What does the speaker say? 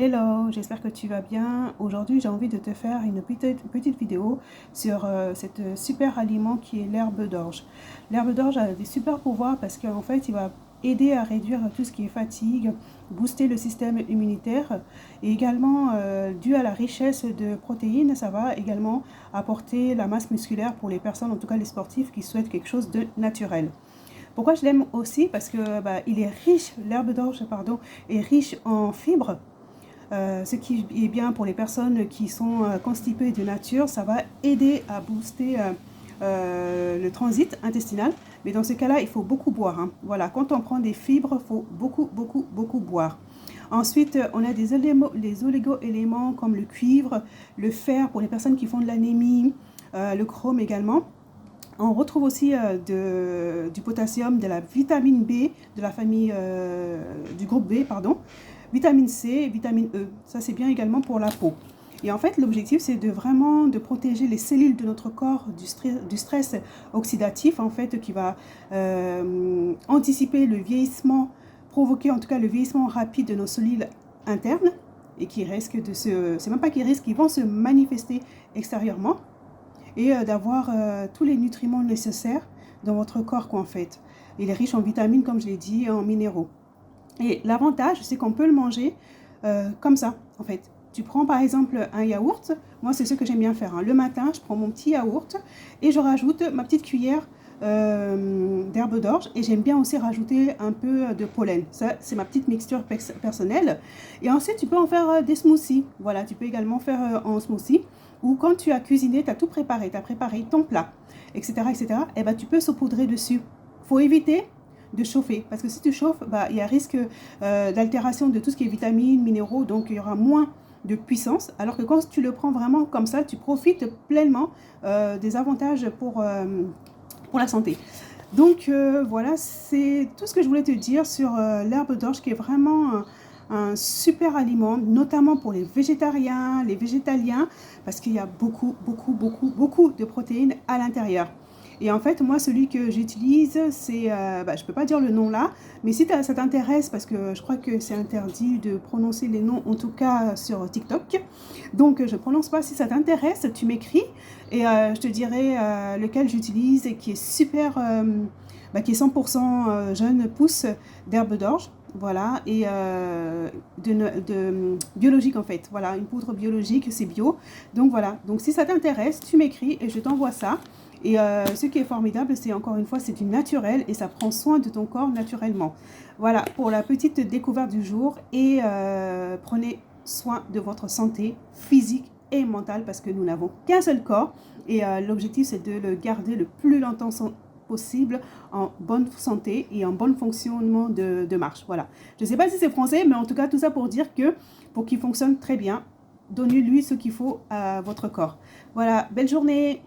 Hello, j'espère que tu vas bien. Aujourd'hui, j'ai envie de te faire une petite vidéo sur cet super aliment qui est l'herbe d'orge. L'herbe d'orge a des super pouvoirs parce qu'en fait, il va aider à réduire tout ce qui est fatigue, booster le système immunitaire et également, dû à la richesse de protéines, ça va également apporter la masse musculaire pour les personnes, en tout cas les sportifs qui souhaitent quelque chose de naturel. Pourquoi je l'aime aussi? Parce que il est riche, l'herbe d'orge, pardon, est riche en fibres. Ce qui est bien pour les personnes qui sont constipées de nature, ça va aider à booster le transit intestinal. Mais dans ce cas-là, il faut beaucoup boire, hein. Voilà, quand on prend des fibres, il faut beaucoup boire. Ensuite, on a les oligo-éléments comme le cuivre, le fer pour les personnes qui font de l'anémie, le chrome également. On retrouve aussi du potassium, de la vitamine B, de la famille du groupe B, pardon, vitamine C et vitamine E. Ça, c'est bien également pour la peau. Et en fait, l'objectif, c'est vraiment de protéger les cellules de notre corps du stress oxydatif, en fait, qui va anticiper le vieillissement, provoquer en tout cas le vieillissement rapide de nos cellules internes et qui risquent de c'est même pas qu'ils risquent, ils vont se manifester extérieurement et d'avoir tous les nutriments nécessaires dans votre corps, quoi, en fait. Il est riche en vitamines, comme je l'ai dit, et en minéraux. Et l'avantage, c'est qu'on peut le manger comme ça, en fait. Tu prends par exemple un yaourt. Moi, c'est ce que j'aime bien faire, hein. Le matin, je prends mon petit yaourt et je rajoute ma petite cuillère d'herbe d'orge. Et j'aime bien aussi rajouter un peu de pollen. Ça, c'est ma petite mixture personnelle. Et ensuite, tu peux en faire des smoothies. Voilà, tu peux également faire en smoothie. Ou quand tu as cuisiné, tu as tout préparé. Tu as préparé ton plat, etc. Et ben, tu peux saupoudrer dessus. Faut éviter de chauffer, parce que si tu chauffes, il y a risque d'altération de tout ce qui est vitamines, minéraux, donc il y aura moins de puissance, alors que quand tu le prends vraiment comme ça, tu profites pleinement des avantages pour la santé. Donc voilà, c'est tout ce que je voulais te dire sur l'herbe d'orge, qui est vraiment un super aliment, notamment pour les végétariens, les végétaliens, parce qu'il y a beaucoup de protéines à l'intérieur. Et en fait, moi, celui que j'utilise, c'est, je ne peux pas dire le nom là, mais si ça t'intéresse, parce que je crois que c'est interdit de prononcer les noms, en tout cas sur TikTok, donc je ne prononce pas. Si ça t'intéresse, tu m'écris et je te dirai lequel j'utilise et qui est super, qui est 100% jeune pousse d'herbe d'orge. Voilà, et de biologique en fait. Voilà, une poudre biologique, c'est bio. Donc voilà, donc si ça t'intéresse, tu m'écris et je t'envoie ça. Et ce qui est formidable, c'est encore une fois, c'est du naturel et ça prend soin de ton corps naturellement. Voilà pour la petite découverte du jour. Et prenez soin de votre santé physique et mentale parce que nous n'avons qu'un seul corps. Et l'objectif, c'est de le garder le plus longtemps possible en bonne santé et en bon fonctionnement de marche. Voilà. Je ne sais pas si c'est français, mais en tout cas, tout ça pour dire que pour qu'il fonctionne très bien, donnez-lui ce qu'il faut à votre corps. Voilà, belle journée!